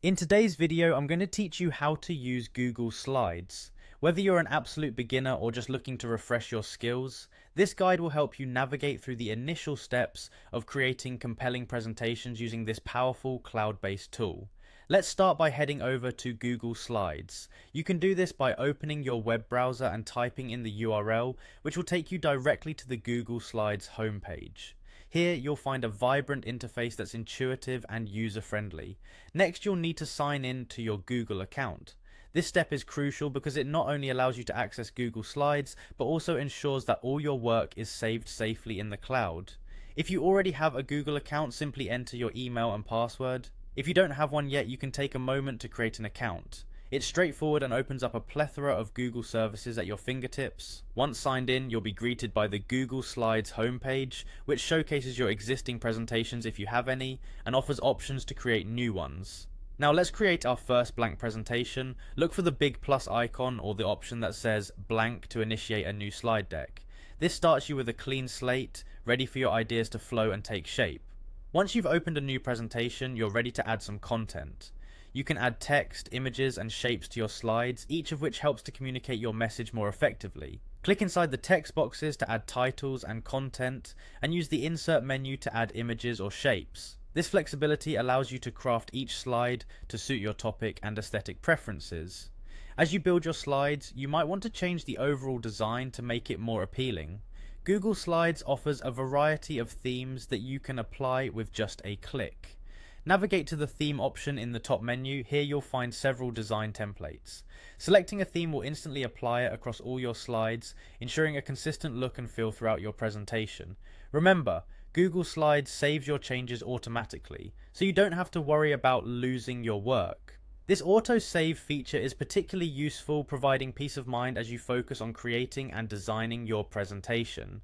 In today's video, I'm going to teach you how to use Google Slides. Whether you're an absolute beginner or just looking to refresh your skills, this guide will help you navigate through the initial steps of creating compelling presentations using this powerful cloud-based tool. Let's start by heading over to Google Slides. You can do this by opening your web browser and typing in the URL, which will take you directly to the Google Slides homepage. Here you'll find a vibrant interface that's intuitive and user-friendly. Next, you'll need to sign in to your Google account. This step is crucial because it not only allows you to access Google Slides, but also ensures that all your work is saved safely in the cloud. If you already have a Google account, simply enter your email and password. If you don't have one yet, you can take a moment to create an account. It's straightforward and opens up a plethora of Google services at your fingertips. Once signed in, you'll be greeted by the Google Slides homepage, which showcases your existing presentations if you have any, and offers options to create new ones. Now let's create our first blank presentation. Look for the big plus icon or the option that says blank to initiate a new slide deck. This starts you with a clean slate, ready for your ideas to flow and take shape. Once you've opened a new presentation, you're ready to add some content. You can add text, images, and shapes to your slides, each of which helps to communicate your message more effectively. Click inside the text boxes to add titles and content, and use the insert menu to add images or shapes. This flexibility allows you to craft each slide to suit your topic and aesthetic preferences. As you build your slides, you might want to change the overall design to make it more appealing. Google Slides offers a variety of themes that you can apply with just a click. Navigate to the theme option in the top menu. Here you'll find several design templates. Selecting a theme will instantly apply it across all your slides, ensuring a consistent look and feel throughout your presentation. Remember, Google Slides saves your changes automatically, so you don't have to worry about losing your work. This auto-save feature is particularly useful, providing peace of mind as you focus on creating and designing your presentation.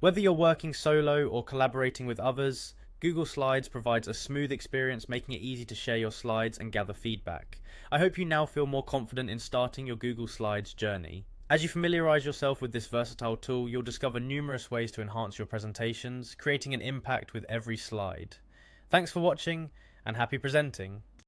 Whether you're working solo or collaborating with others, Google Slides provides a smooth experience, making it easy to share your slides and gather feedback. I hope you now feel more confident in starting your Google Slides journey. As you familiarize yourself with this versatile tool, you'll discover numerous ways to enhance your presentations, creating an impact with every slide. Thanks for watching, and happy presenting!